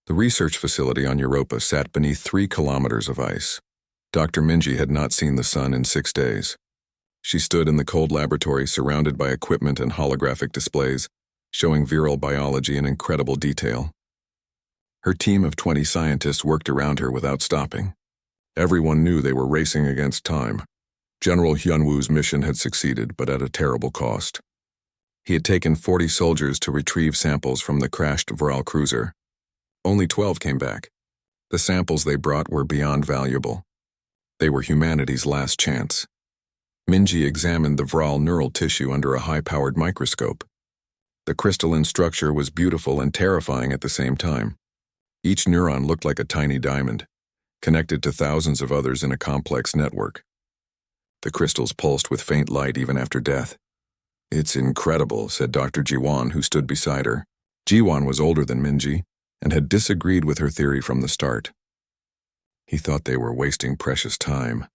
The research facility on Europa sat beneath 3 kilometers of ice. Dr. Minji had not seen the sun in 6 days. She stood in the cold laboratory surrounded by equipment and holographic displays, showing viral biology in incredible detail. Her team of 20 scientists worked around her without stopping. Everyone knew they were racing against time. General Hyunwoo's mission had succeeded, but at a terrible cost. He had taken 40 soldiers to retrieve samples from the crashed Vral cruiser. Only 12 came back. The samples they brought were beyond valuable. They were humanity's last chance. Minji examined the Vral neural tissue under a high-powered microscope. The crystalline structure was beautiful and terrifying at the same time. Each neuron looked like a tiny diamond, connected to thousands of others in a complex network. The crystals pulsed with faint light even after death. "It's incredible," said Dr. Jiwon, who stood beside her. Jiwon was older than Minji and had disagreed with her theory from the start. He thought they were wasting precious time.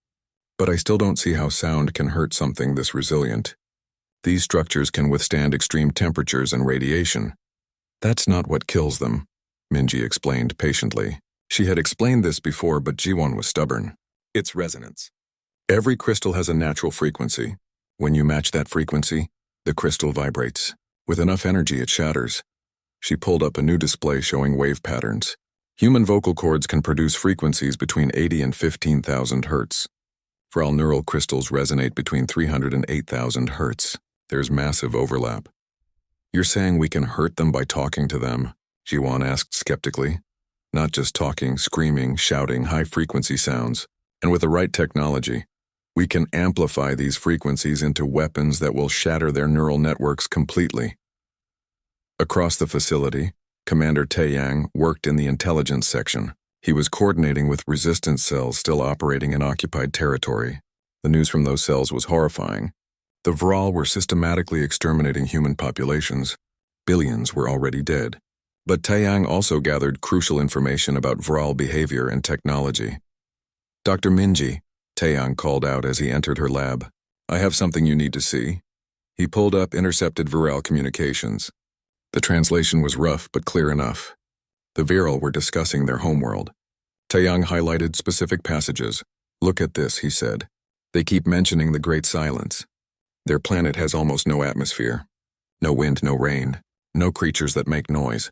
"But I still don't see how sound can hurt something this resilient. These structures can withstand extreme temperatures and radiation. That's not what kills them," Minji explained patiently. She had explained this before, but Jiwon was stubborn. "It's resonance. Every crystal has a natural frequency. When you match that frequency, the crystal vibrates. With enough energy, it shatters." She pulled up a new display showing wave patterns. Human vocal cords can produce frequencies between 80 and 15,000 hertz. Vral neural crystals resonate between 300 and 8,000 hertz. There's massive overlap. "You're saying we can hurt them by talking to them?" Jiwon asked skeptically. "Not just talking, screaming, shouting, high-frequency sounds. And with the right technology, we can amplify these frequencies into weapons that will shatter their neural networks completely." Across the facility, Commander Taeyang worked in the intelligence section. He was coordinating with resistance cells still operating in occupied territory. The news from those cells was horrifying. The Vral were systematically exterminating human populations. Billions were already dead. But Taeyang also gathered crucial information about Vral behavior and technology. "Dr. Minji," Taeyang called out as he entered her lab. "I have something you need to see." He pulled up intercepted Vral communications. The translation was rough but clear enough. The Vral were discussing their homeworld. Taeyang highlighted specific passages. "Look at this," he said. "They keep mentioning the Great Silence. Their planet has almost no atmosphere. No wind, no rain. No creatures that make noise.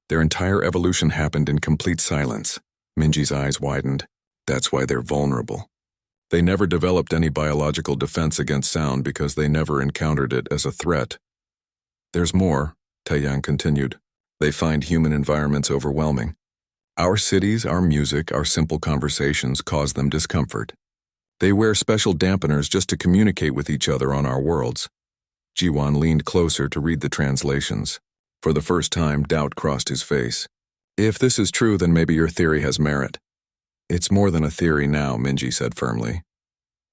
Their entire evolution happened in complete silence." Minji's eyes widened. "That's why they're vulnerable. They never developed any biological defense against sound because they never encountered it as a threat." "There's more," Taeyang continued. "They find human environments overwhelming. Our cities, our music, our simple conversations cause them discomfort. They wear special dampeners just to communicate with each other on our worlds." Jiwon leaned closer to read the translations. For the first time, doubt crossed his face. "If this is true, then maybe your theory has merit." "It's more than a theory now," Minji said firmly.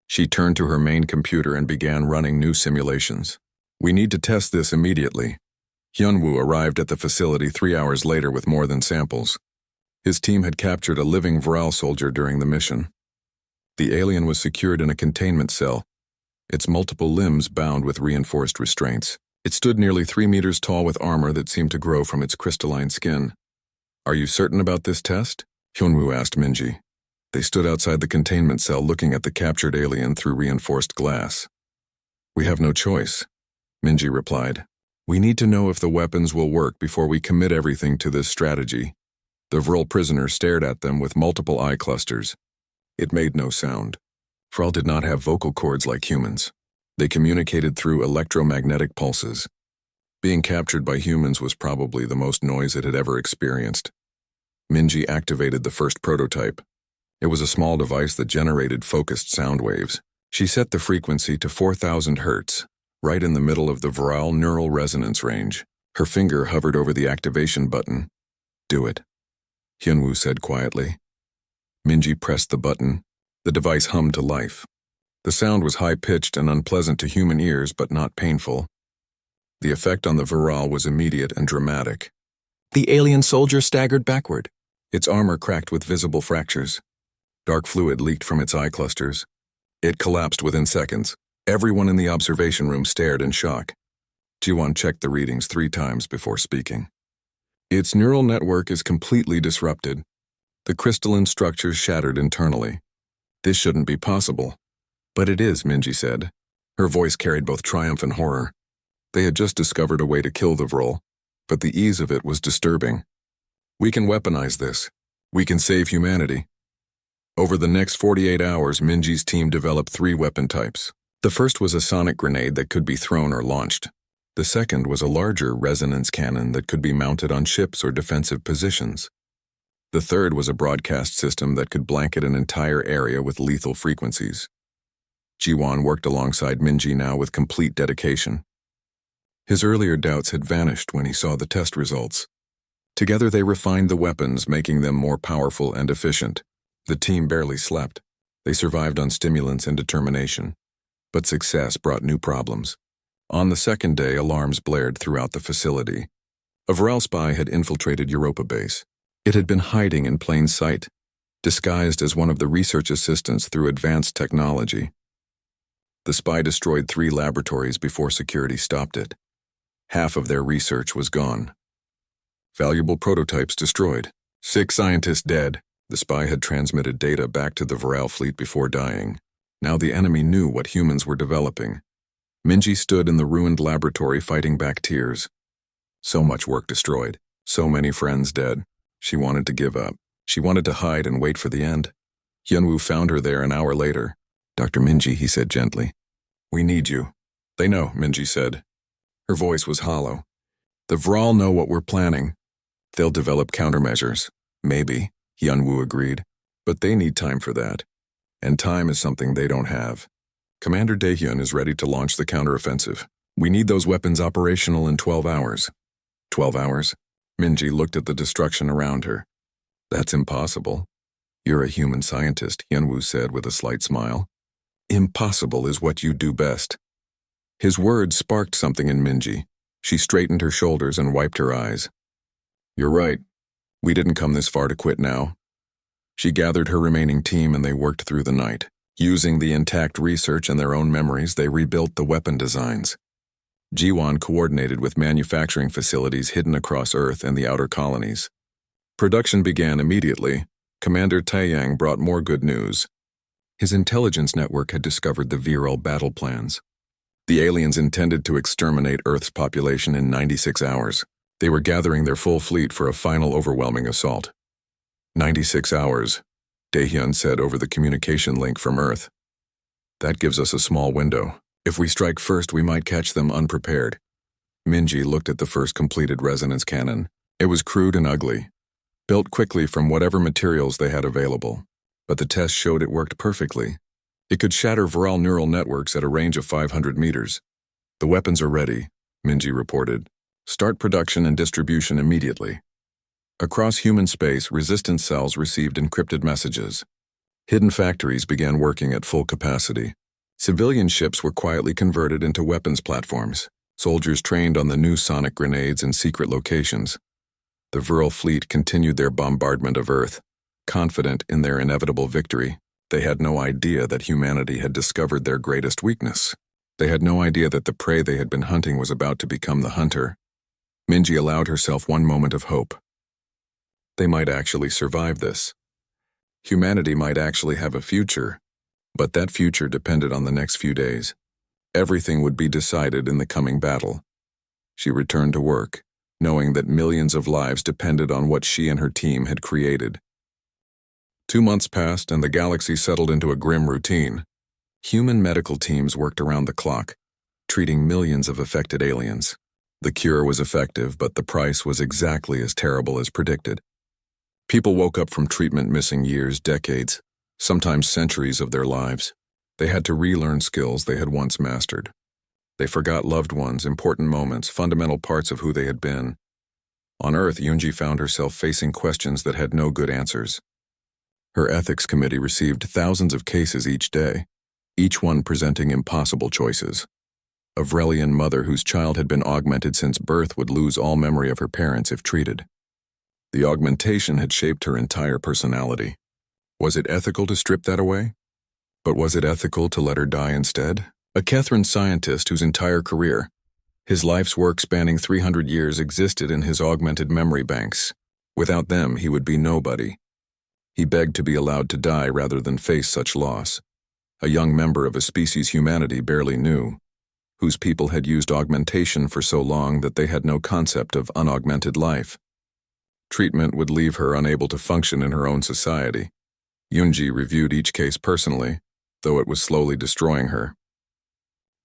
She turned to her main computer and began running new simulations. "We need to test this immediately." Hyunwoo arrived at the facility 3 hours later with more than samples. His team had captured a living Vral soldier during the mission. The alien was secured in a containment cell, its multiple limbs bound with reinforced restraints. It stood nearly 3 meters tall with armor that seemed to grow from its crystalline skin. "Are you certain about this test?" Hyunwoo asked Minji. They stood outside the containment cell looking at the captured alien through reinforced glass. "We have no choice," Minji replied. "We need to know if the weapons will work before we commit everything to this strategy." The Vral prisoner stared at them with multiple eye clusters. It made no sound. Vral did not have vocal cords like humans. They communicated through electromagnetic pulses. Being captured by humans was probably the most noise it had ever experienced. Minji activated the first prototype. It was a small device that generated focused sound waves. She set the frequency to 4,000 hertz, right in the middle of the Vral neural resonance range. Her finger hovered over the activation button. "Do it," Hyunwoo said quietly. Minji pressed the button. The device hummed to life. The sound was high-pitched and unpleasant to human ears, but not painful. The effect on the Vral was immediate and dramatic. The alien soldier staggered backward. Its armor cracked with visible fractures. Dark fluid leaked from its eye clusters. It collapsed within seconds. Everyone in the observation room stared in shock. Jiwon checked the readings 3 times before speaking. Its neural network is completely disrupted. The crystalline structures shattered internally. This shouldn't be possible. But it is, Minji said. Her voice carried both triumph and horror. They had just discovered a way to kill the Vrol, but the ease of it was disturbing. We can weaponize this. We can save humanity. Over the next 48 hours, Minji's team developed 3 weapon types. The first was a sonic grenade that could be thrown or launched. The second was a larger resonance cannon that could be mounted on ships or defensive positions. The third was a broadcast system that could blanket an entire area with lethal frequencies. Jiwan worked alongside Minji now with complete dedication. His earlier doubts had vanished when he saw the test results. Together they refined the weapons, making them more powerful and efficient. The team barely slept. They survived on stimulants and determination. But success brought new problems. On the second day, alarms blared throughout the facility. A Vrel spy had infiltrated Europa base. It had been hiding in plain sight, disguised as one of the research assistants through advanced technology. The spy destroyed 3 laboratories before security stopped it. Half of their research was gone. Valuable prototypes destroyed. 6 scientists dead. The spy had transmitted data back to the Vrel fleet before dying. Now the enemy knew what humans were developing. Minji stood in the ruined laboratory fighting back tears. So much work destroyed. So many friends dead. She wanted to give up. She wanted to hide and wait for the end. Hyunwoo found her there an hour later. "Dr. Minji," he said gently. "We need you." "They know," Minji said. Her voice was hollow. "The Vrol know what we're planning. They'll develop countermeasures." "Maybe," Hyunwoo agreed. "But they need time for that. And time is something they don't have. Commander Daehyun is ready to launch the counteroffensive. We need those weapons operational in 12 hours. 12 hours? Minji looked at the destruction around her. "That's impossible." "You're a human scientist," Hyunwoo said with a slight smile. "Impossible is what you do best." His words sparked something in Minji. She straightened her shoulders and wiped her eyes. "You're right. We didn't come this far to quit now." She gathered her remaining team and they worked through the night. Using the intact research and their own memories, they rebuilt the weapon designs. Jiwan coordinated with manufacturing facilities hidden across Earth and the outer colonies. Production began immediately. Commander Taeyang brought more good news. His intelligence network had discovered the virile battle plans. The aliens intended to exterminate Earth's population in 96 hours. They were gathering their full fleet for a final overwhelming assault. 96 hours, Daehyun said over the communication link from Earth. "That gives us a small window. If we strike first, we might catch them unprepared." Minji looked at the first completed resonance cannon. It was crude and ugly, built quickly from whatever materials they had available. But the test showed it worked perfectly. It could shatter Vrel neural networks at a range of 500 meters. "The weapons are ready," Minji reported. "Start production and distribution immediately." Across human space, resistance cells received encrypted messages. Hidden factories began working at full capacity. Civilian ships were quietly converted into weapons platforms. Soldiers trained on the new sonic grenades in secret locations. The Vril fleet continued their bombardment of Earth, confident in their inevitable victory. They had no idea that humanity had discovered their greatest weakness. They had no idea that the prey they had been hunting was about to become the hunter. Minji allowed herself one moment of hope. They might actually survive this. Humanity might actually have a future, but that future depended on the next few days. Everything would be decided in the coming battle. She returned to work, knowing that millions of lives depended on what she and her team had created. 2 months passed and the galaxy settled into a grim routine. Human medical teams worked around the clock, treating millions of affected aliens. The cure was effective, but the price was exactly as terrible as predicted. People woke up from treatment missing years, decades, sometimes centuries of their lives. They had to relearn skills they had once mastered. They forgot loved ones, important moments, fundamental parts of who they had been. On Earth, Yoonji found herself facing questions that had no good answers. Her ethics committee received thousands of cases each day, each one presenting impossible choices. A Vrelian mother whose child had been augmented since birth would lose all memory of her parents if treated. The augmentation had shaped her entire personality. Was it ethical to strip that away? But was it ethical to let her die instead? A Catherine scientist whose entire career, His life's work spanning 300 years existed in his augmented memory banks. Without them, he would be nobody. He begged to be allowed to die rather than face such loss. A young member of a species humanity barely knew, whose people had used augmentation for so long that they had no concept of unaugmented life. Treatment would leave her unable to function in her own society. Yunji reviewed each case personally, though it was slowly destroying her.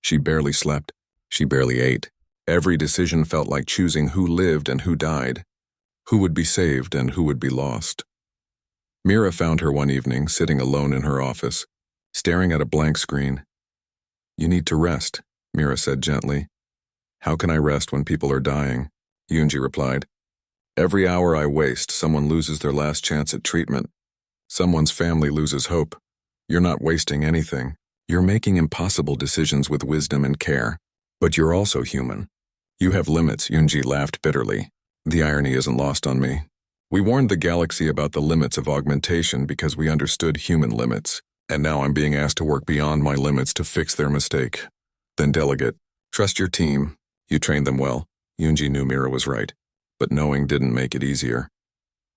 She barely slept. She barely ate. Every decision felt like choosing who lived and who died, who would be saved and who would be lost. Mira found her one evening, sitting alone in her office, staring at a blank screen. "You need to rest," Mira said gently. "How can I rest when people are dying?" Yunji replied. "Every hour I waste, someone loses their last chance at treatment. Someone's family loses hope. You're not wasting anything. You're making impossible decisions with wisdom and care. But you're also human. You have limits," Yunji laughed bitterly. "The irony isn't lost on me. We warned the galaxy about the limits of augmentation because we understood human limits, and now I'm being asked to work beyond my limits to fix their mistake. Then delegate. Trust your team. You trained them well." Yunji knew Mira was right, but knowing didn't make it easier.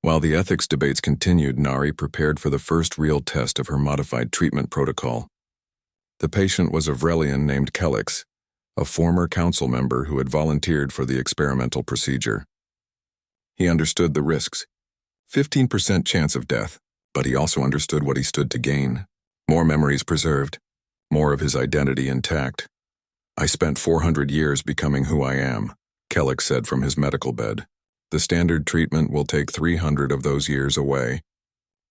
While the ethics debates continued, Nari prepared for the first real test of her modified treatment protocol. The patient was a Vrelian named Kelix, a former council member who had volunteered for the experimental procedure. He understood the risks. 15% chance of death, but he also understood what he stood to gain. More memories preserved, more of his identity intact. "I spent 400 years becoming who I am," Kelix said from his medical bed. "The standard treatment will take 300 of those years away.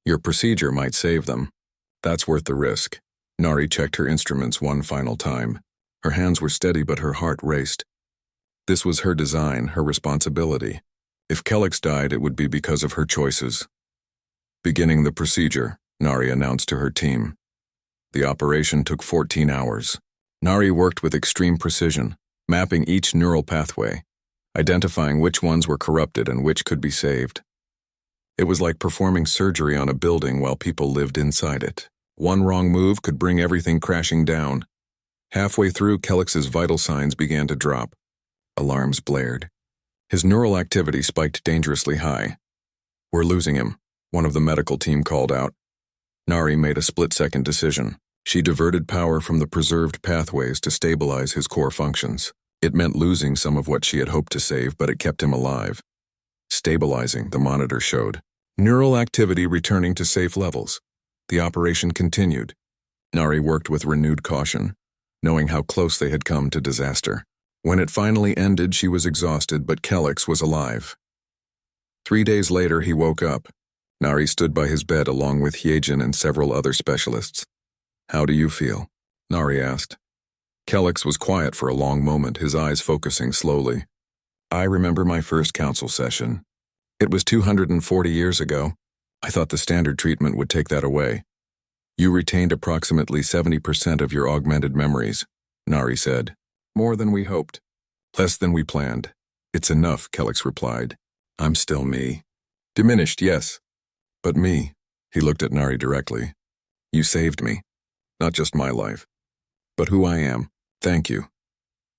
Your procedure might save them. That's worth the risk." Nari checked her instruments one final time. Her hands were steady, but her heart raced. This was her design, her responsibility. If Kelix died, it would be because of her choices. "Beginning the procedure," Nari announced to her team. The operation took 14 hours. Nari worked with extreme precision, mapping each neural pathway, identifying which ones were corrupted and which could be saved. It was like performing surgery on a building while people lived inside it. One wrong move could bring everything crashing down. Halfway through, Kelix's vital signs began to drop. Alarms blared. His neural activity spiked dangerously high. "We're losing him," one of the medical team called out. Nari made a split-second decision. She diverted power from the preserved pathways to stabilize his core functions. It meant losing some of what she had hoped to save, but it kept him alive. Stabilizing, the monitor showed. Neural activity returning to safe levels. The operation continued. Nari worked with renewed caution, knowing how close they had come to disaster. When it finally ended, she was exhausted, but Kelix was alive. 3 days later, he woke up. Nari stood by his bed along with Hyejin and several other specialists. "How do you feel?" Nari asked. Kelix was quiet for a long moment, his eyes focusing slowly. "I remember my first council session. It was 240 years ago. I thought the standard treatment would take that away. You retained approximately 70% of your augmented memories," Nari said. "More than we hoped. Less than we planned. It's enough," Kelix replied. "I'm still me. Diminished, yes. But me." He looked at Nari directly. "You saved me. Not just my life, but who I am. Thank you."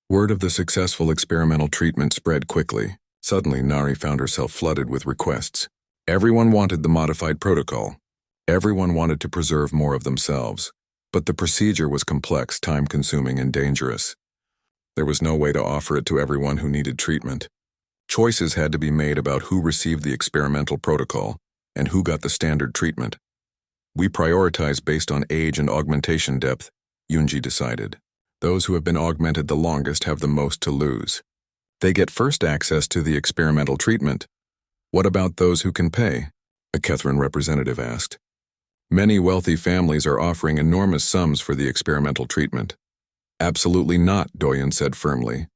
Word of the successful experimental treatment spread quickly. Suddenly, Nari found herself flooded with requests. Everyone wanted the modified protocol. Everyone wanted to preserve more of themselves. But the procedure was complex, time-consuming, and dangerous. There was no way to offer it to everyone who needed treatment. Choices had to be made about who received the experimental protocol and who got the standard treatment. "We prioritize based on age and augmentation depth," Yunji decided. "Those who have been augmented the longest have the most to lose. They get first access to the experimental treatment." "What about those who can pay?" a Kethran representative asked. "Many wealthy families are offering enormous sums for the experimental treatment." "Absolutely not," Doyen said firmly.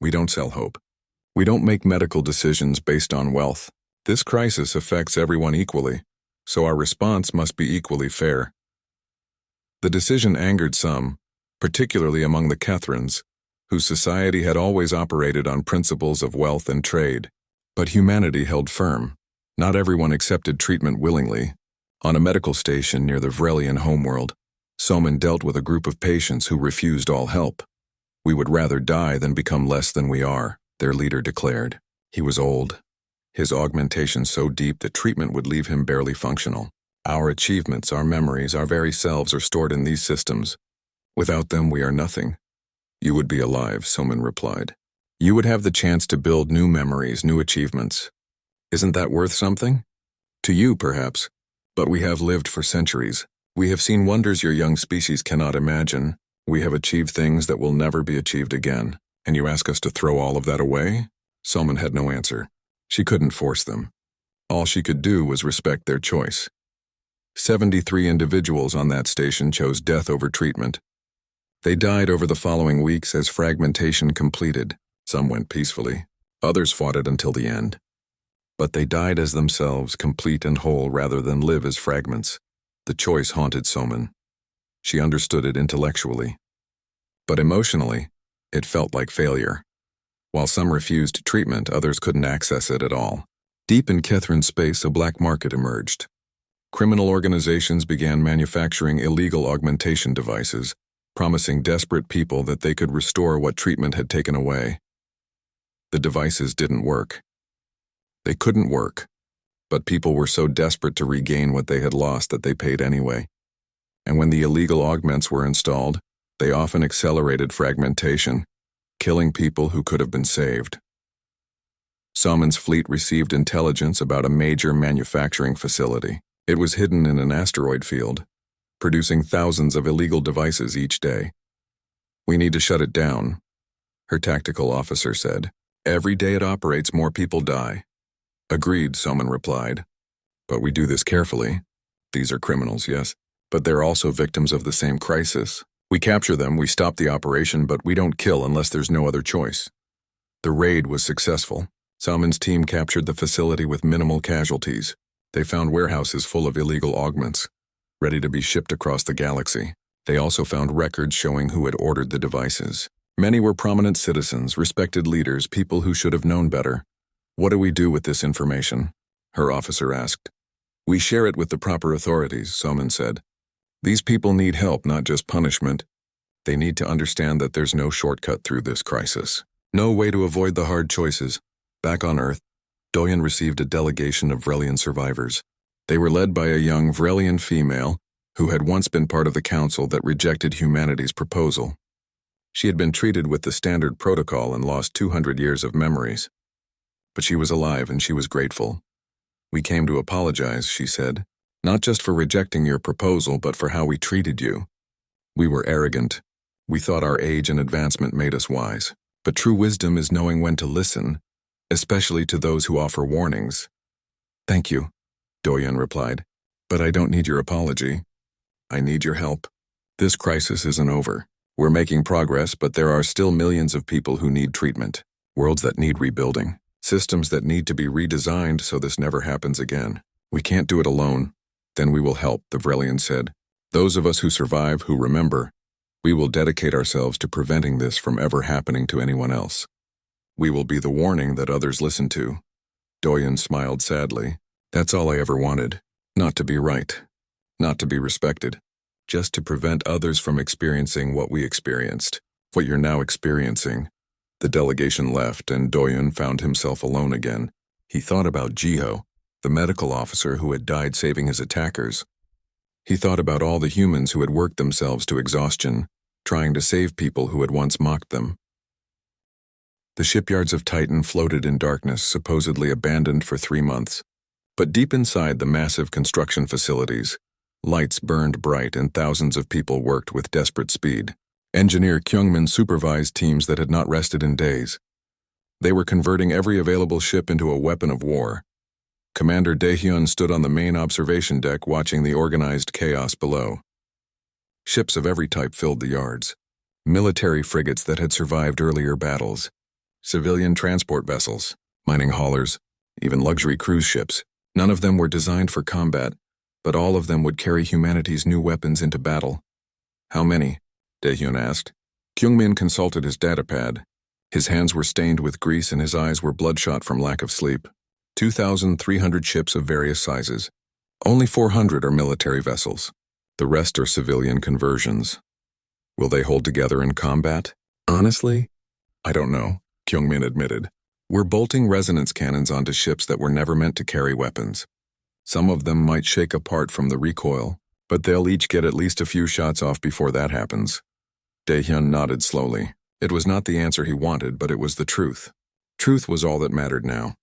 "We don't sell hope. We don't make medical decisions based on wealth. This crisis affects everyone equally, so our response must be equally fair." The decision angered some, particularly among the Kethrans, whose society had always operated on principles of wealth and trade. But humanity held firm. Not everyone accepted treatment willingly. On a medical station near the Vrelian homeworld, Soman dealt with a group of patients who refused all help. We would rather die than become less than we are, their leader declared. He was old, his augmentation so deep that treatment would leave him barely functional. Our achievements, our memories, our very selves are stored in these systems. Without them, we are nothing. You would be alive, Soman replied. You would have the chance to build new memories, new achievements. Isn't that worth something? To you, perhaps. But we have lived for centuries. We have seen wonders your young species cannot imagine. We have achieved things that will never be achieved again. And you ask us to throw all of that away? Soman had no answer. She couldn't force them. All she could do was respect their choice. 73 individuals on that station chose death over treatment. They died over the following weeks as fragmentation completed. Some went peacefully. Others fought it until the end. But they died as themselves, complete and whole, rather than live as fragments. The choice haunted Soman. She understood it intellectually. But emotionally, it felt like failure. While some refused treatment, others couldn't access it at all. Deep in Kethrin space, a black market emerged. Criminal organizations began manufacturing illegal augmentation devices, promising desperate people that they could restore what treatment had taken away. The devices didn't work. They couldn't work, but people were so desperate to regain what they had lost that they paid anyway. And when the illegal augments were installed, they often accelerated fragmentation, killing people who could have been saved. Soman's fleet received intelligence about a major manufacturing facility. It was hidden in an asteroid field, producing thousands of illegal devices each day. We need to shut it down, her tactical officer said. Every day it operates, more people die. Agreed, Soman replied. But we do this carefully. These are criminals, yes, but they're also victims of the same crisis. We capture them, we stop the operation, but we don't kill unless there's no other choice. The raid was successful. Soman's team captured the facility with minimal casualties. They found warehouses full of illegal augments, ready to be shipped across the galaxy. They also found records showing who had ordered the devices. Many were prominent citizens, respected leaders, people who should have known better. What do we do with this information? Her officer asked. We share it with the proper authorities, Soman said. These people need help, not just punishment. They need to understand that there's no shortcut through this crisis. No way to avoid the hard choices. Back on Earth, Doyen received a delegation of Vrelian survivors. They were led by a young Vrelian female who had once been part of the council that rejected humanity's proposal. She had been treated with the standard protocol and lost 200 years of memories. But she was alive and she was grateful. We came to apologize, she said, not just for rejecting your proposal, but for how we treated you. We were arrogant. We thought our age and advancement made us wise. But true wisdom is knowing when to listen, especially to those who offer warnings. Thank you, Doyen replied. But I don't need your apology. I need your help. This crisis isn't over. We're making progress, but there are still millions of people who need treatment, worlds that need rebuilding, systems that need to be redesigned so this never happens again. We can't do it alone. Then we will help, the Vrelian said. Those of us who survive, who remember, we will dedicate ourselves to preventing this from ever happening to anyone else. We will be the warning that others listen to. Doyen smiled sadly. That's all I ever wanted. Not to be right. Not to be respected. Just to prevent others from experiencing what we experienced. What you're now experiencing. The delegation left and Doyen found himself alone again. He thought about Jiho, the medical officer who had died saving his attackers. He thought about all the humans who had worked themselves to exhaustion, trying to save people who had once mocked them. The shipyards of Titan floated in darkness, supposedly abandoned for 3 months. But deep inside the massive construction facilities, lights burned bright and thousands of people worked with desperate speed. Engineer Kyungmin supervised teams that had not rested in days. They were converting every available ship into a weapon of war. Commander Daehyun stood on the main observation deck watching the organized chaos below. Ships of every type filled the yards. Military frigates that had survived earlier battles. Civilian transport vessels, mining haulers, even luxury cruise ships. None of them were designed for combat, but all of them would carry humanity's new weapons into battle. How many? Daehyun asked. Kyungmin consulted his datapad. His hands were stained with grease and his eyes were bloodshot from lack of sleep. 2,300 ships of various sizes. Only 400 are military vessels. The rest are civilian conversions. Will they hold together in combat? Honestly, I don't know, Kyungmin admitted. We're bolting resonance cannons onto ships that were never meant to carry weapons. Some of them might shake apart from the recoil, but they'll each get at least a few shots off before that happens. Daehyun nodded slowly. It was not the answer he wanted, but it was the truth. Truth was all that mattered now.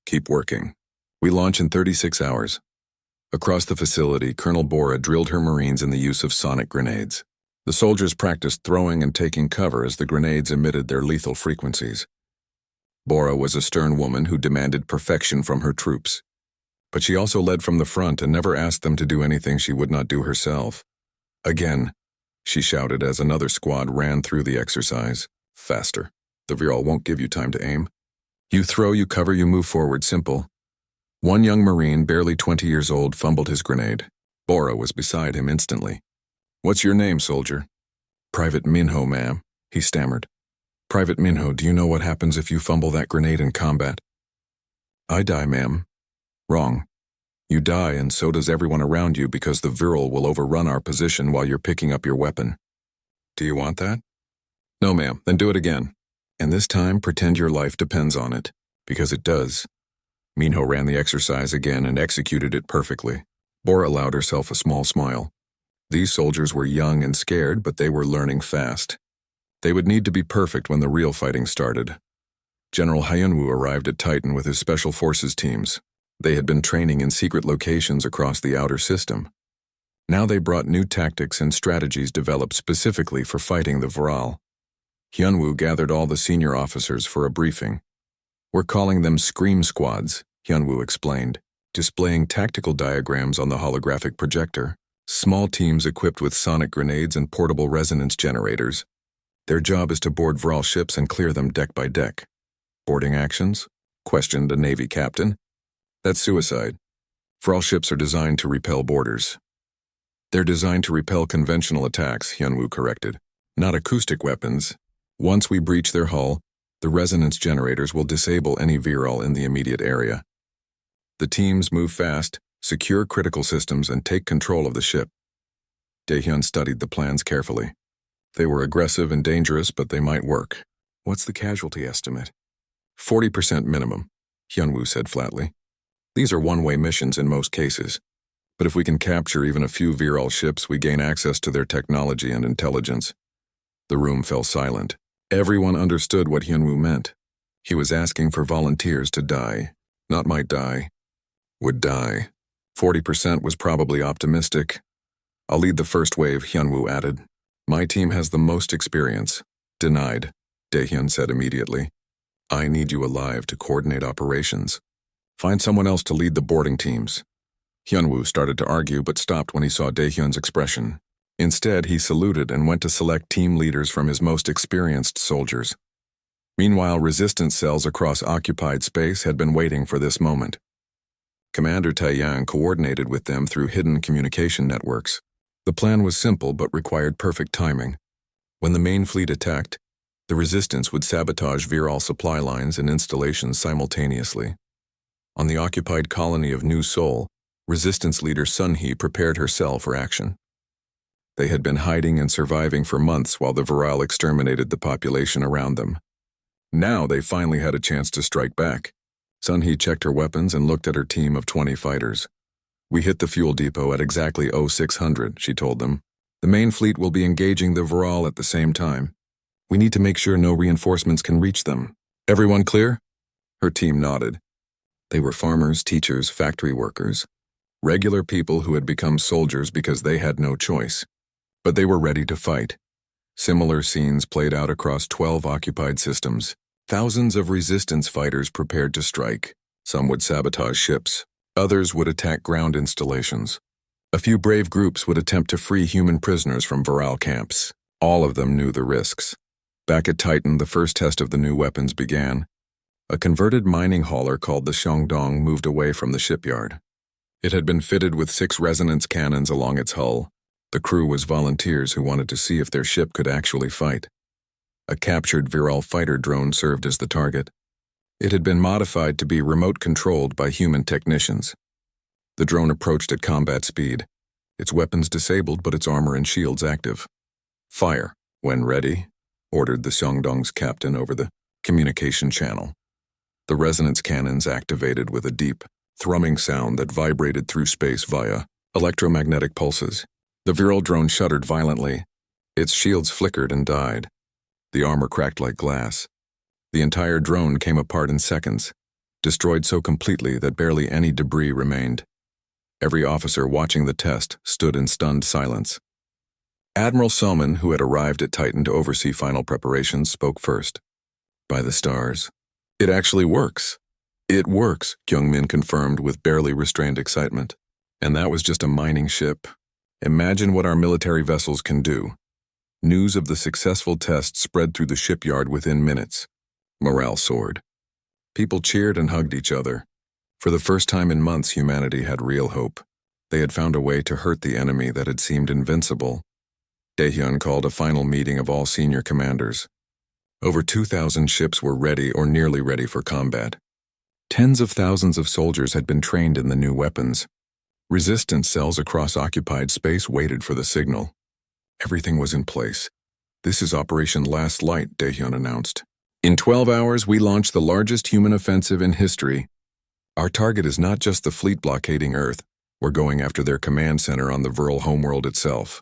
Keep working. We launch in 36 hours. Across the facility, Colonel Bora drilled her Marines in the use of sonic grenades. The soldiers practiced throwing and taking cover as the grenades emitted their lethal frequencies. Bora was a stern woman who demanded perfection from her troops. But she also led from the front and never asked them to do anything she would not do herself. Again, she shouted as another squad ran through the exercise. Faster. The Viral won't give you time to aim. You throw, you cover, you move forward, simple. One young Marine, barely 20 years old, fumbled his grenade. Bora was beside him instantly. What's your name, soldier? Private Minho, ma'am, he stammered. Private Minho, do you know what happens if you fumble that grenade in combat? I die, ma'am. Wrong. You die, and so does everyone around you, because the Viral will overrun our position while you're picking up your weapon. Do you want that? No, ma'am. Then do it again. And this time, pretend your life depends on it, because it does. Minho ran the exercise again and executed it perfectly. Bora allowed herself a small smile. These soldiers were young and scared, but they were learning fast. They would need to be perfect when the real fighting started. General Hyunwoo arrived at Titan with his special forces teams. They had been training in secret locations across the outer system. Now they brought new tactics and strategies developed specifically for fighting the Viral. Hyunwoo gathered all the senior officers for a briefing. We're calling them Scream Squads, Hyunwoo explained, displaying tactical diagrams on the holographic projector. Small teams equipped with sonic grenades and portable resonance generators. Their job is to board Viral ships and clear them deck by deck. Boarding actions? Questioned a Navy captain. That's suicide. Viral ships are designed to repel boarders. They're designed to repel conventional attacks, Hyunwoo corrected. Not acoustic weapons. Once we breach their hull, the resonance generators will disable any Viral in the immediate area. The teams move fast, secure critical systems, and take control of the ship. Daehyun studied the plans carefully. They were aggressive and dangerous, but they might work. What's the casualty estimate? 40% minimum, Hyunwoo said flatly. These are one-way missions in most cases. But if we can capture even a few Viral ships, we gain access to their technology and intelligence. The room fell silent. Everyone understood what Hyunwoo meant. He was asking for volunteers to die. Not might die. Would die. 40% was probably optimistic. I'll lead the first wave, Hyunwoo added. My team has the most experience. Denied, Daehyun said immediately. I need you alive to coordinate operations. Find someone else to lead the boarding teams. Hyunwoo started to argue but stopped when he saw Daehyun's expression. Instead, he saluted and went to select team leaders from his most experienced soldiers. Meanwhile, resistance cells across occupied space had been waiting for this moment. Commander Taeyang coordinated with them through hidden communication networks. The plan was simple but required perfect timing. When the main fleet attacked, the resistance would sabotage Viral supply lines and installations simultaneously. On the occupied colony of New Seoul, resistance leader Sunhee prepared her cell for action. They had been hiding and surviving for months while the Viral exterminated the population around them. Now they finally had a chance to strike back. Sunhee checked her weapons and looked at her team of 20 fighters. We hit the fuel depot at exactly 0600, she told them. The main fleet will be engaging the Viral at the same time. We need to make sure no reinforcements can reach them. Everyone clear? Her team nodded. They were farmers, teachers, factory workers. Regular people who had become soldiers because they had no choice. But they were ready to fight. Similar scenes played out across 12 occupied systems. Thousands of resistance fighters prepared to strike. Some would sabotage ships. Others would attack ground installations. A few brave groups would attempt to free human prisoners from Viral camps. All of them knew the risks. Back at Titan, the first test of the new weapons began. A converted mining hauler called the Shandong moved away from the shipyard. It had been fitted with 6 resonance cannons along its hull. The crew was volunteers who wanted to see if their ship could actually fight. A captured Viral fighter drone served as the target. It had been modified to be remote-controlled by human technicians. The drone approached at combat speed, its weapons disabled but its armor and shields active. Fire. When ready, ordered the Xiongdong's captain over the communication channel. The resonance cannons activated with a deep, thrumming sound that vibrated through space via electromagnetic pulses. The virile drone shuddered violently. Its shields flickered and died. The armor cracked like glass. The entire drone came apart in seconds, destroyed so completely that barely any debris remained. Every officer watching the test stood in stunned silence. Admiral Selman, who had arrived at Titan to oversee final preparations, spoke first. "By the stars. It actually works." "It works," Kyungmin confirmed with barely restrained excitement. "And that was just a mining ship. Imagine what our military vessels can do." News of the successful test spread through the shipyard within minutes. Morale soared. People cheered and hugged each other. For the first time in months, humanity had real hope. They had found a way to hurt the enemy that had seemed invincible. Daehyun called a final meeting of all senior commanders. Over 2,000 ships were ready or nearly ready for combat. Tens of thousands of soldiers had been trained in the new weapons. Resistance cells across occupied space waited for the signal. Everything was in place. "This is Operation Last Light," Daehyun announced. "In 12 hours, we launched the largest human offensive in history. Our target is not just the fleet blockading Earth. We're going after their command center on the virile homeworld itself."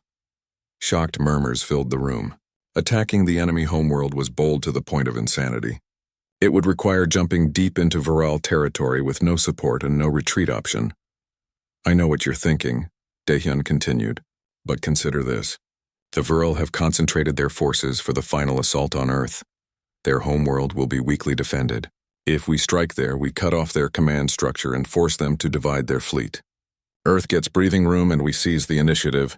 Shocked murmurs filled the room. Attacking the enemy homeworld was bold to the point of insanity. It would require jumping deep into virile territory with no support and no retreat option. "I know what you're thinking," Daehyun continued, "but consider this. The virile have concentrated their forces for the final assault on Earth. Their homeworld will be weakly defended. If we strike there, we cut off their command structure and force them to divide their fleet. Earth gets breathing room and we seize the initiative."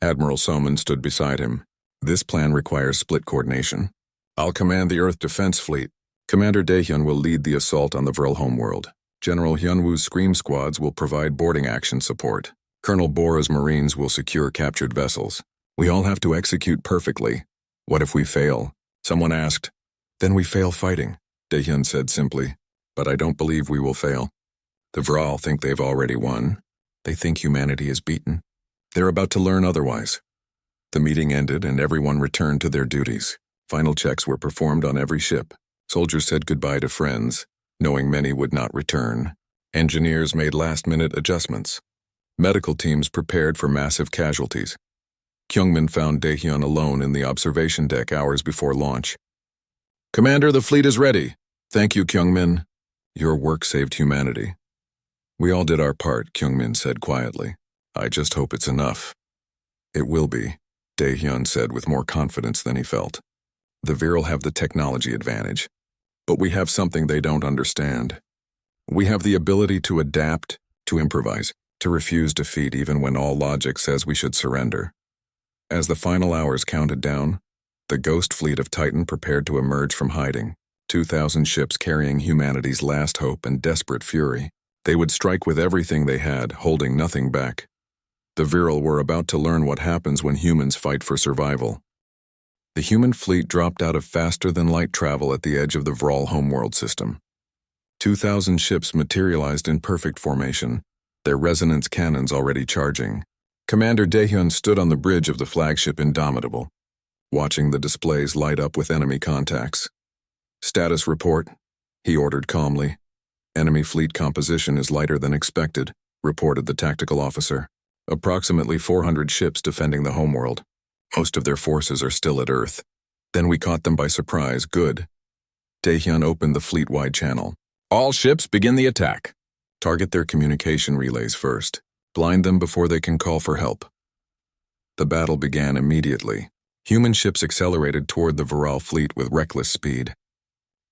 Admiral Soman stood beside him. "This plan requires split coordination. I'll command the Earth Defense Fleet. Commander Daehyun will lead the assault on the virile homeworld. General Hyunwoo's Scream Squads will provide boarding action support. Colonel Bora's Marines will secure captured vessels. We all have to execute perfectly. What if we fail?" Someone asked. "Then we fail fighting," Daehyun said simply. "But I don't believe we will fail. The virile think they've already won. They think humanity is beaten. They're about to learn otherwise." The meeting ended and everyone returned to their duties. Final checks were performed on every ship. Soldiers said goodbye to friends, knowing many would not return. Engineers made last-minute adjustments. Medical teams prepared for massive casualties. Kyungmin found Daehyun alone in the observation deck hours before launch. "Commander, the fleet is ready." "Thank you, Kyungmin. Your work saved humanity." "We all did our part," Kyungmin said quietly. "I just hope it's enough." "It will be," Daehyun said with more confidence than he felt. "The virile have the technology advantage, but we have something they don't understand. We have the ability to adapt, to improvise, to refuse defeat even when all logic says we should surrender." As the final hours counted down, the ghost fleet of Titan prepared to emerge from hiding. 2,000 ships carrying humanity's last hope and desperate fury. They would strike with everything they had, holding nothing back. The virile were about to learn what happens when humans fight for survival. The human fleet dropped out of faster-than-light travel at the edge of the virile homeworld system. 2,000 ships materialized in perfect formation, their resonance cannons already charging. Commander Daehyun stood on the bridge of the flagship Indomitable, watching the displays light up with enemy contacts. "Status report," he ordered calmly. "Enemy fleet composition is lighter than expected," reported the tactical officer. "Approximately 400 ships defending the homeworld. Most of their forces are still at Earth. Then we caught them by surprise. Good." Daehyun opened the fleet-wide channel. "All ships begin the attack. Target their communication relays first. Blind them before they can call for help." The battle began immediately. Human ships accelerated toward the virile fleet with reckless speed.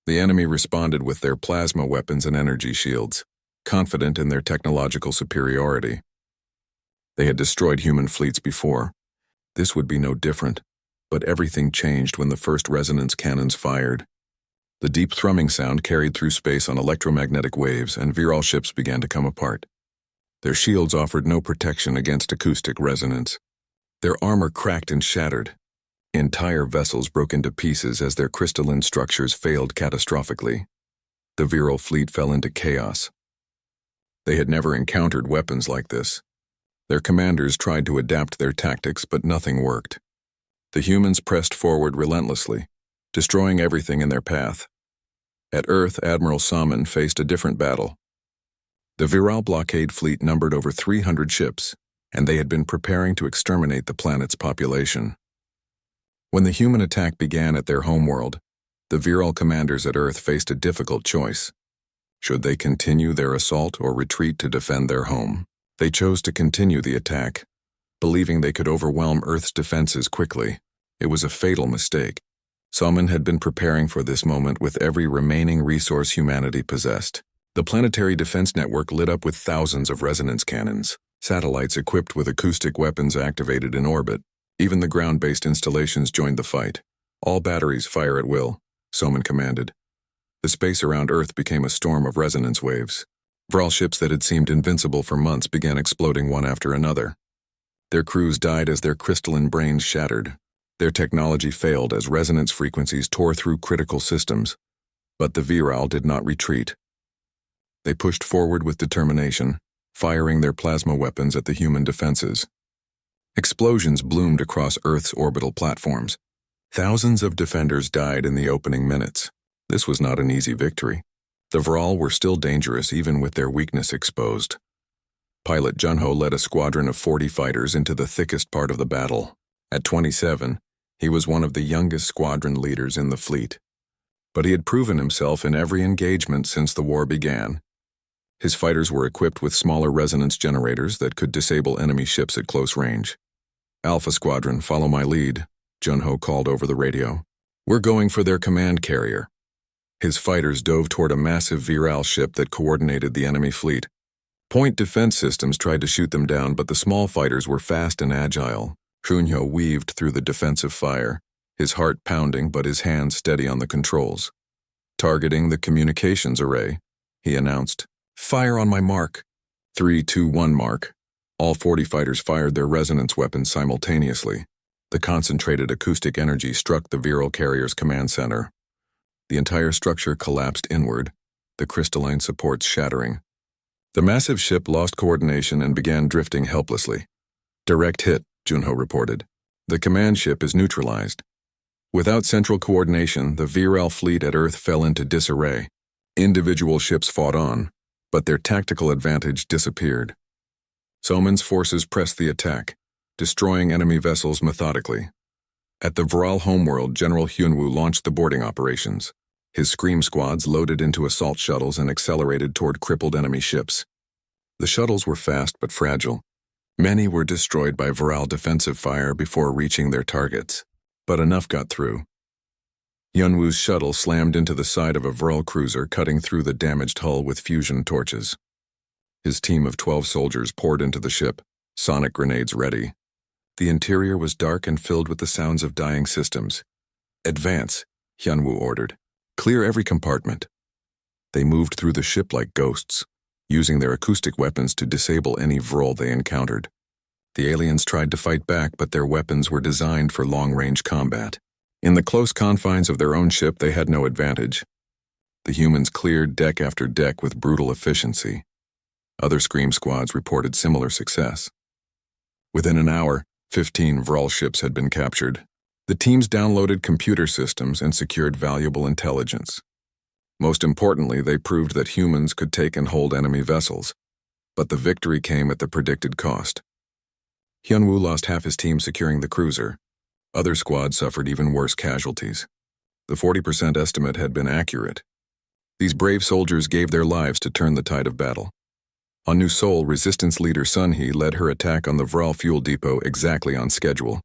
The enemy responded with their plasma weapons and energy shields, confident in their technological superiority. They had destroyed human fleets before. This would be no different, but everything changed when the first resonance cannons fired. The deep thrumming sound carried through space on electromagnetic waves, and virile ships began to come apart. Their shields offered no protection against acoustic resonance. Their armor cracked and shattered. Entire vessels broke into pieces as their crystalline structures failed catastrophically. The virile fleet fell into chaos. They had never encountered weapons like this. Their commanders tried to adapt their tactics, but nothing worked. The humans pressed forward relentlessly, destroying everything in their path. At Earth, Admiral Salmon faced a different battle. The Viral blockade fleet numbered over 300 ships, and they had been preparing to exterminate the planet's population. When the human attack began at their homeworld, the Viral commanders at Earth faced a difficult choice. Should they continue their assault or retreat to defend their home? They chose to continue the attack, believing they could overwhelm Earth's defenses quickly. It was a fatal mistake. Salmon had been preparing for this moment with every remaining resource humanity possessed. The planetary defense network lit up with thousands of resonance cannons, satellites equipped with acoustic weapons activated in orbit. Even the ground-based installations joined the fight. All batteries fire at will, Salmon commanded. The space around Earth became a storm of resonance waves. Viral ships that had seemed invincible for months began exploding one after another. Their crews died as their crystalline brains shattered. Their technology failed as resonance frequencies tore through critical systems. But the Viral did not retreat. They pushed forward with determination, firing their plasma weapons at the human defenses. Explosions bloomed across Earth's orbital platforms. Thousands of defenders died in the opening minutes. This was not an easy victory. The Viral were still dangerous even with their weakness exposed. Pilot Junho led a squadron of 40 fighters into the thickest part of the battle. At 27, he was one of the youngest squadron leaders in the fleet. But he had proven himself in every engagement since the war began. His fighters were equipped with smaller resonance generators that could disable enemy ships at close range. "Alpha Squadron, follow my lead," Junho called over the radio. "We're going for their command carrier." His fighters dove toward a massive Viral ship that coordinated the enemy fleet. Point defense systems tried to shoot them down, but the small fighters were fast and agile. Junho weaved through the defensive fire, his heart pounding but his hands steady on the controls. "Targeting the communications array," he announced. "Fire on my mark." 3, 2, 1 mark. All 40 fighters fired their resonance weapons simultaneously. The concentrated acoustic energy struck the Viral carrier's command center. The entire structure collapsed inward, the crystalline supports shattering. The massive ship lost coordination and began drifting helplessly. "Direct hit," Junho reported. "The command ship is neutralized." Without central coordination, the Viral fleet at Earth fell into disarray. Individual ships fought on, but their tactical advantage disappeared. Salmon's forces pressed the attack, destroying enemy vessels methodically. At the Viral homeworld, General Hyunwoo launched the boarding operations. His Scream squads loaded into assault shuttles and accelerated toward crippled enemy ships. The shuttles were fast but fragile. Many were destroyed by Viral defensive fire before reaching their targets, but enough got through. Hyunwoo's shuttle slammed into the side of a Viral cruiser, cutting through the damaged hull with fusion torches. His team of 12 soldiers poured into the ship, sonic grenades ready. The interior was dark and filled with the sounds of dying systems. "Advance," Hyunwoo ordered. "Clear every compartment." They moved through the ship like ghosts, using their acoustic weapons to disable any Viral they encountered. The aliens tried to fight back, but their weapons were designed for long-range combat. In the close confines of their own ship, they had no advantage. The humans cleared deck after deck with brutal efficiency. Other Scream squads reported similar success. Within an hour, 15 Viral ships had been captured. The teams downloaded computer systems and secured valuable intelligence. Most importantly, they proved that humans could take and hold enemy vessels. But the victory came at the predicted cost. Hyunwoo lost half his team securing the cruiser. Other squads suffered even worse casualties. The 40% estimate had been accurate. These brave soldiers gave their lives to turn the tide of battle. On New Seoul, Resistance leader Sun-hee led her attack on the Viral fuel depot exactly on schedule.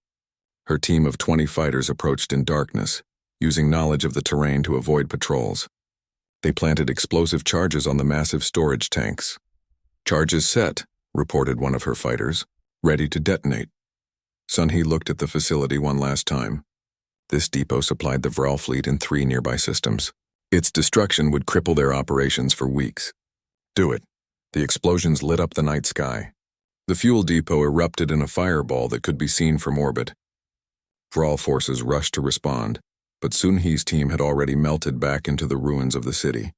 Her team of 20 fighters approached in darkness, using knowledge of the terrain to avoid patrols. They planted explosive charges on the massive storage tanks. "Charges set," reported one of her fighters, "ready to detonate." Sun-hee looked at the facility one last time. This depot supplied the Viral fleet in 3 nearby systems. Its destruction would cripple their operations for weeks. "Do it." The explosions lit up the night sky. The fuel depot erupted in a fireball that could be seen from orbit. Viral forces rushed to respond, but Sun-hee's team had already melted back into the ruins of the city.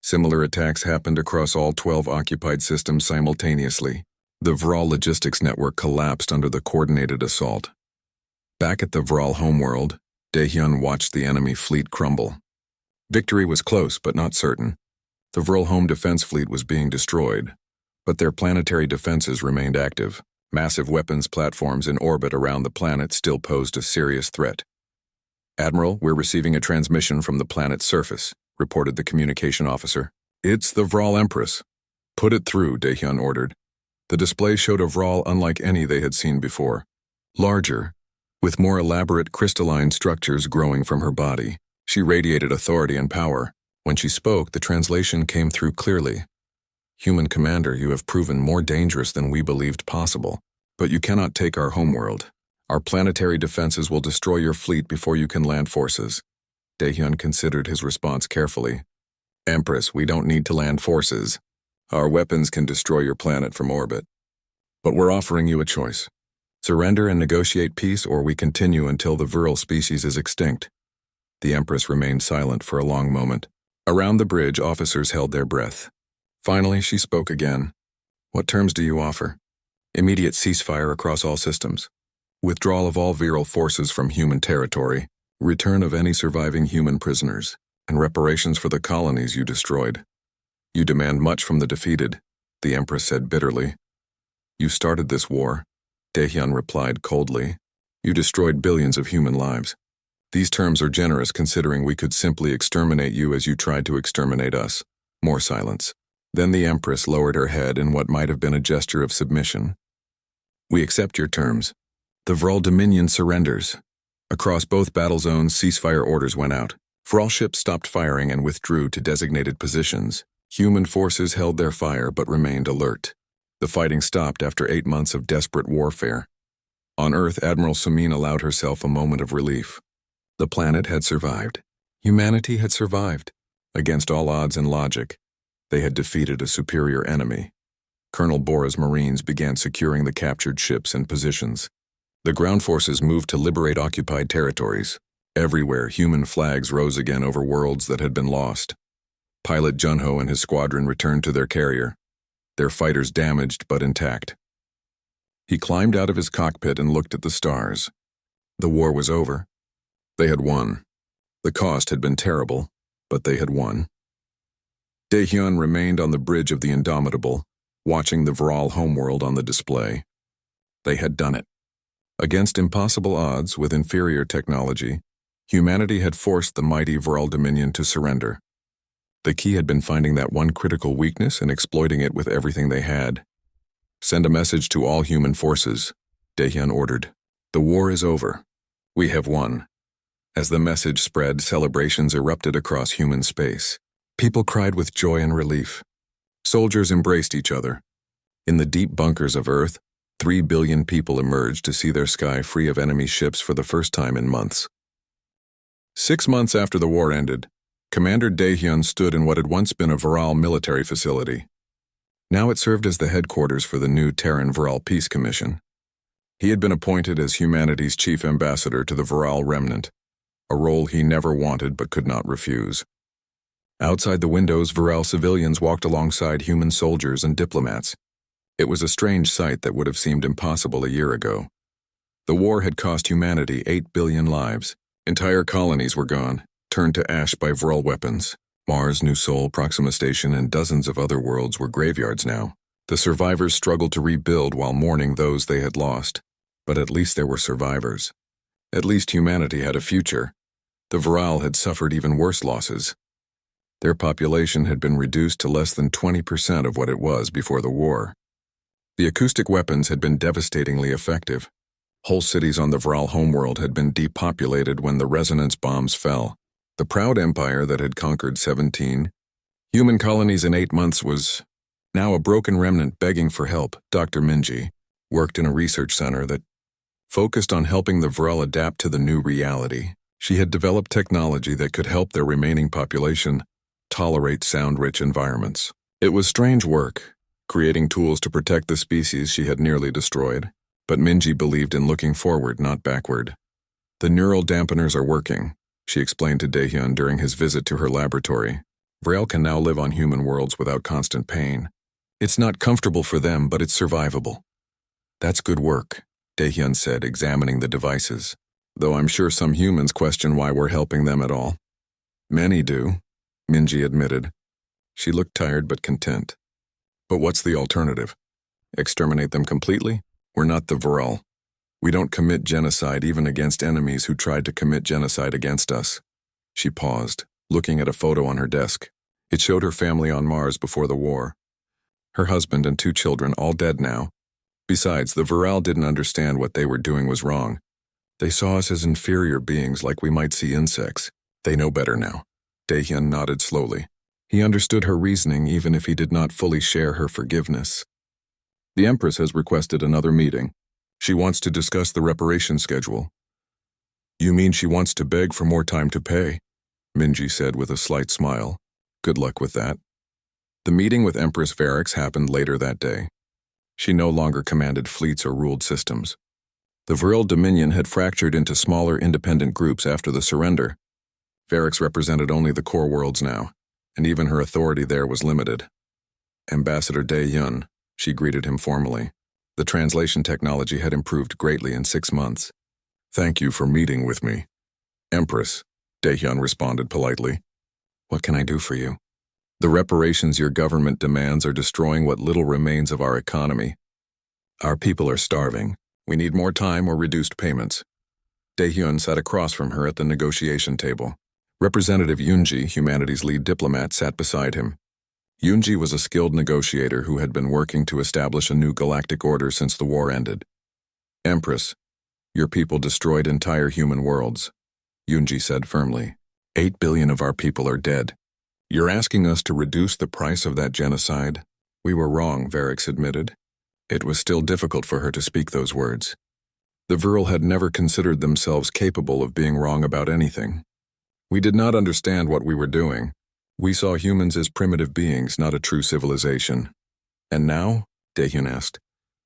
Similar attacks happened across all 12 occupied systems simultaneously. The Viral logistics network collapsed under the coordinated assault. Back at the Viral homeworld, Daehyun watched the enemy fleet crumble. Victory was close but not certain. The Vril home defense fleet was being destroyed, but their planetary defenses remained active. Massive weapons platforms in orbit around the planet still posed a serious threat. "Admiral, we're receiving a transmission from the planet's surface," reported the communication officer. "It's the Vril Empress." "Put it through," Daehyun ordered. The display showed a Vril unlike any they had seen before. Larger, with more elaborate crystalline structures growing from her body, she radiated authority and power. When she spoke, the translation came through clearly. "Human Commander, you have proven more dangerous than we believed possible, but you cannot take our homeworld. Our planetary defenses will destroy your fleet before you can land forces." Daehyun considered his response carefully. "Empress, we don't need to land forces. Our weapons can destroy your planet from orbit. But we're offering you a choice. Surrender and negotiate peace, or we continue until the Vril species is extinct." The Empress remained silent for a long moment. Around the bridge, officers held their breath. Finally, she spoke again. "What terms do you offer?" "Immediate ceasefire across all systems. Withdrawal of all Vril forces from human territory. Return of any surviving human prisoners. And reparations for the colonies you destroyed." "You demand much from the defeated," the Empress said bitterly. "You started this war," Daehyun replied coldly. "You destroyed billions of human lives. These terms are generous considering we could simply exterminate you as you tried to exterminate us." More silence. Then the Empress lowered her head in what might have been a gesture of submission. "We accept your terms. The Vril Dominion surrenders." Across both battle zones, ceasefire orders went out. Vril ships stopped firing and withdrew to designated positions. Human forces held their fire but remained alert. The fighting stopped after 8 months of desperate warfare. On Earth, Admiral Sumin allowed herself a moment of relief. The planet had survived. Humanity had survived. Against all odds and logic, they had defeated a superior enemy. Colonel Bora's Marines began securing the captured ships and positions. The ground forces moved to liberate occupied territories. Everywhere, human flags rose again over worlds that had been lost. Pilot Junho and his squadron returned to their carrier, their fighters damaged but intact. He climbed out of his cockpit and looked at the stars. The war was over. They had won. The cost had been terrible, but they had won. Daehyun remained on the bridge of the Indomitable, watching the Vril homeworld on the display. They had done it. Against impossible odds, with inferior technology, humanity had forced the mighty Vril Dominion to surrender. The key had been finding that one critical weakness and exploiting it with everything they had. "Send a message to all human forces," Daehyun ordered. "The war is over. We have won." As the message spread, celebrations erupted across human space. People cried with joy and relief. Soldiers embraced each other. In the deep bunkers of Earth, 3 billion people emerged to see their sky free of enemy ships for the first time in months. 6 months after the war ended, Commander Daehyun stood in what had once been a Vril military facility. Now it served as the headquarters for the new Terran Vril Peace Commission. He had been appointed as humanity's chief ambassador to the Vril remnant, a role he never wanted but could not refuse. Outside the windows, Vril civilians walked alongside human soldiers and diplomats. It was a strange sight that would have seemed impossible a year ago. The war had cost humanity 8 billion lives. Entire colonies were gone, turned to ash by Vril weapons. Mars, New Sol, Proxima Station, and dozens of other worlds were graveyards now. The survivors struggled to rebuild while mourning those they had lost. But at least there were survivors. At least humanity had a future. The Vril had suffered even worse losses. Their population had been reduced to less than 20% of what it was before the war. The acoustic weapons had been devastatingly effective. Whole cities on the Vril homeworld had been depopulated when the resonance bombs fell. The proud empire that had conquered 17 human colonies in 8 months was now a broken remnant begging for help. Dr. Minji worked in a research center that focused on helping the Vril adapt to the new reality. She had developed technology that could help their remaining population tolerate sound-rich environments. It was strange work, creating tools to protect the species she had nearly destroyed, but Minji believed in looking forward, not backward. "The neural dampeners are working," she explained to Daehyun during his visit to her laboratory. "Vril can now live on human worlds without constant pain. It's not comfortable for them, but it's survivable." "That's good work," Daehyun said, examining the devices. though I'm sure some humans question why we're helping them at all. Many do, Minji admitted. She looked tired but content. But what's the alternative? Exterminate them completely? We're not the Viral. We don't commit genocide even against enemies who tried to commit genocide against us. She paused, looking at a photo on her desk. It showed her family on Mars before the war. Her husband and 2 children, all dead now. Besides, the Viral didn't understand what they were doing was wrong. They saw us as inferior beings like we might see insects. They know better now. Daehyun nodded slowly. He understood her reasoning even if he did not fully share her forgiveness. The Empress has requested another meeting. She wants to discuss the reparation schedule. You mean she wants to beg for more time to pay? Minji said with a slight smile. Good luck with that. The meeting with Empress Ferrix happened later that day. She no longer commanded fleets or ruled systems. The Viral Dominion had fractured into smaller independent groups after the surrender. Ferrix represented only the core worlds now, and even her authority there was limited. Ambassador Daehyun, she greeted him formally. The translation technology had improved greatly in 6 months. Thank you for meeting with me. Empress, Daehyun responded politely. What can I do for you? The reparations your government demands are destroying what little remains of our economy. Our people are starving. We need more time or reduced payments. Daehyun sat across from her at the negotiation table. Representative Yoonji, humanity's lead diplomat, sat beside him. Yoonji was a skilled negotiator who had been working to establish a new galactic order since the war ended. Empress, your people destroyed entire human worlds, Yoonji said firmly. 8 billion of our people are dead. You're asking us to reduce the price of that genocide? We were wrong, Ferrix admitted. It was still difficult for her to speak those words. The Viral had never considered themselves capable of being wrong about anything. We did not understand what we were doing. We saw humans as primitive beings, not a true civilization. And now? Daehyun asked.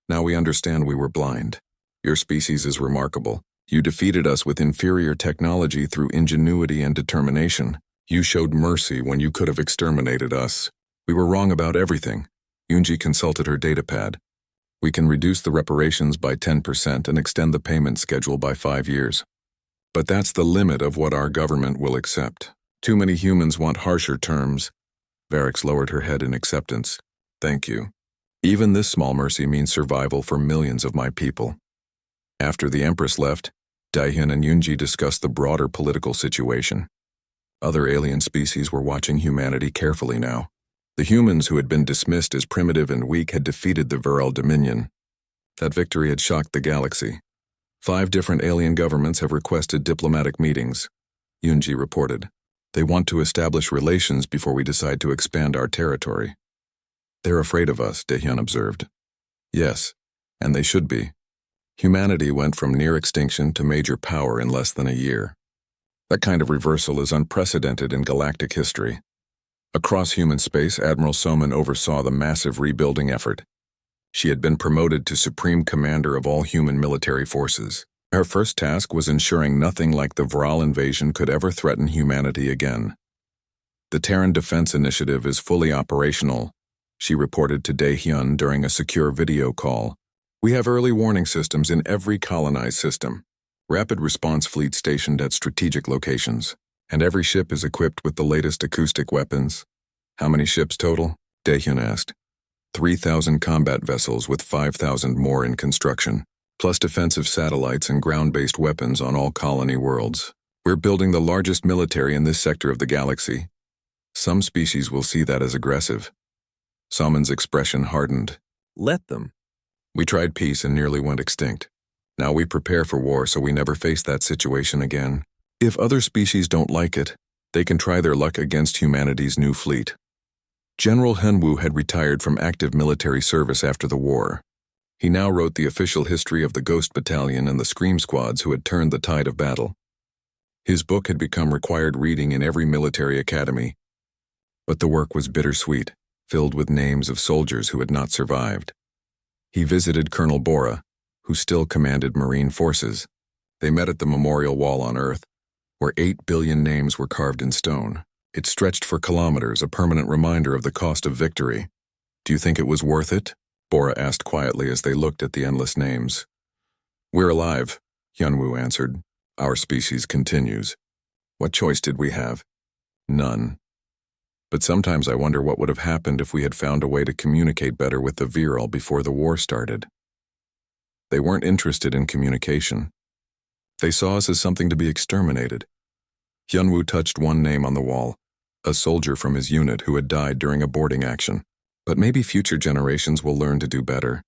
Now we understand we were blind. Your species is remarkable. You defeated us with inferior technology through ingenuity and determination. You showed mercy when you could have exterminated us. We were wrong about everything. Yoonji consulted her datapad. We can reduce the reparations by 10% and extend the payment schedule by 5 years. But that's the limit of what our government will accept. Too many humans want harsher terms. Ferrix lowered her head in acceptance. Thank you. Even this small mercy means survival for millions of my people. After the Empress left, Daehyun and Yoonji discussed the broader political situation. Other alien species were watching humanity carefully now. The humans who had been dismissed as primitive and weak had defeated the Viral Dominion. That victory had shocked the galaxy. 5 different alien governments have requested diplomatic meetings, Yoonji reported. They want to establish relations before we decide to expand our territory. They're afraid of us, Daehyun observed. Yes, and they should be. Humanity went from near extinction to major power in less than a year. That kind of reversal is unprecedented in galactic history. Across human space, Admiral Soman oversaw the massive rebuilding effort. She had been promoted to Supreme Commander of all human military forces. Her first task was ensuring nothing like the Viral invasion could ever threaten humanity again. The Terran Defense Initiative is fully operational, she reported to Daehyun during a secure video call. We have early warning systems in every colonized system. Rapid response fleet stationed at strategic locations. And every ship is equipped with the latest acoustic weapons. How many ships total? Daehyun asked. 3,000 combat vessels with 5,000 more in construction, plus defensive satellites and ground-based weapons on all colony worlds. We're building the largest military in this sector of the galaxy. Some species will see that as aggressive. Salmon's expression hardened. Let them. We tried peace and nearly went extinct. Now we prepare for war so we never face that situation again. If other species don't like it, they can try their luck against humanity's new fleet. General Henwu had retired from active military service after the war. He now wrote the official history of the Ghost Battalion and the Scream Squads who had turned the tide of battle. His book had become required reading in every military academy. But the work was bittersweet, filled with names of soldiers who had not survived. He visited Colonel Bora, who still commanded Marine forces. They met at the memorial wall on Earth, where 8 billion names were carved in stone. It stretched for kilometers, a permanent reminder of the cost of victory. Do you think it was worth it? Bora asked quietly as they looked at the endless names. We're alive, Hyunwoo answered. Our species continues. What choice did we have? None. But sometimes I wonder what would have happened if we had found a way to communicate better with the Viral before the war started. They weren't interested in communication. They saw us as something to be exterminated. Hyunwoo touched one name on the wall, a soldier from his unit who had died during a boarding action. But maybe future generations will learn to do better.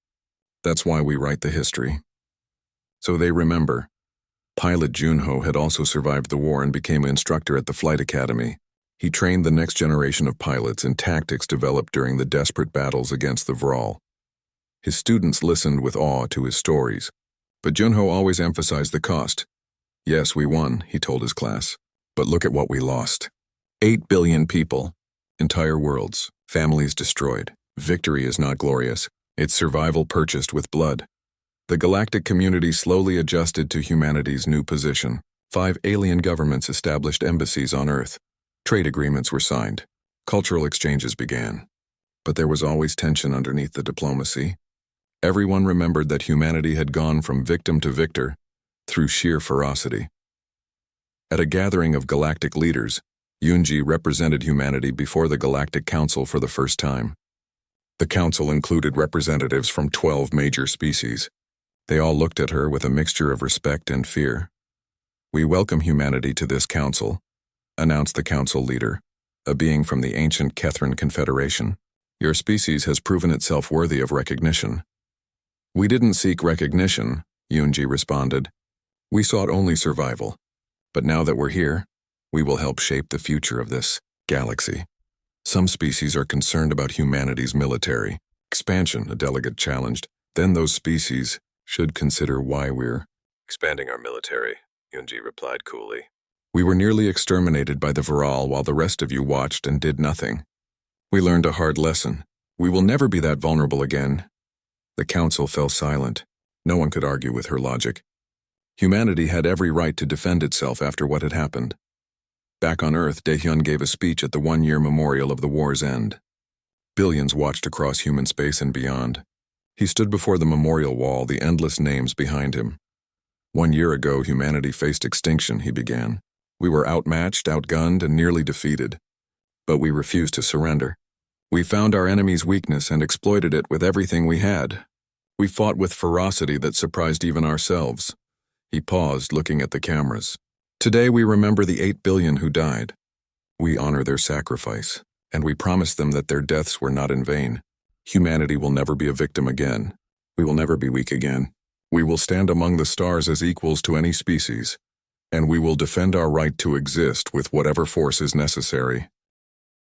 That's why we write the history. So they remember. Pilot Junho had also survived the war and became an instructor at the flight academy. He trained the next generation of pilots in tactics developed during the desperate battles against the Vral. His students listened with awe to his stories. But Junho always emphasized the cost. Yes, we won, he told his class. But look at what we lost. 8 billion people. Entire worlds. Families destroyed. Victory is not glorious. It's survival purchased with blood. The galactic community slowly adjusted to humanity's new position. 5 alien governments established embassies on Earth. Trade agreements were signed. Cultural exchanges began. But there was always tension underneath the diplomacy. Everyone remembered that humanity had gone from victim to victor through sheer ferocity. At a gathering of galactic leaders, Yoonji represented humanity before the Galactic Council for the first time. The council included representatives from 12 major species. They all looked at her with a mixture of respect and fear. "We welcome humanity to this council," announced the council leader, a being from the ancient Kethran Confederation. "Your species has proven itself worthy of recognition." "We didn't seek recognition," Yoonji responded. "We sought only survival. But now that we're here, we will help shape the future of this galaxy." "Some species are concerned about humanity's military expansion," a delegate challenged. "Then those species should consider why we're expanding our military," Yoonji replied coolly. "We were nearly exterminated by the Viral while the rest of you watched and did nothing. We learned a hard lesson. We will never be that vulnerable again." The council fell silent. No one could argue with her logic. Humanity had every right to defend itself after what had happened. Back on Earth, Daehyun gave a speech at the one-year memorial of the war's end. Billions watched across human space and beyond. He stood before the memorial wall, the endless names behind him. "1 year ago, humanity faced extinction," he began. "We were outmatched, outgunned, and nearly defeated. But we refused to surrender. We found our enemy's weakness and exploited it with everything we had. We fought with ferocity that surprised even ourselves." He paused, looking at the cameras. "Today we remember the 8 billion who died. We honor their sacrifice, and we promise them that their deaths were not in vain. Humanity will never be a victim again. We will never be weak again. We will stand among the stars as equals to any species, and we will defend our right to exist with whatever force is necessary."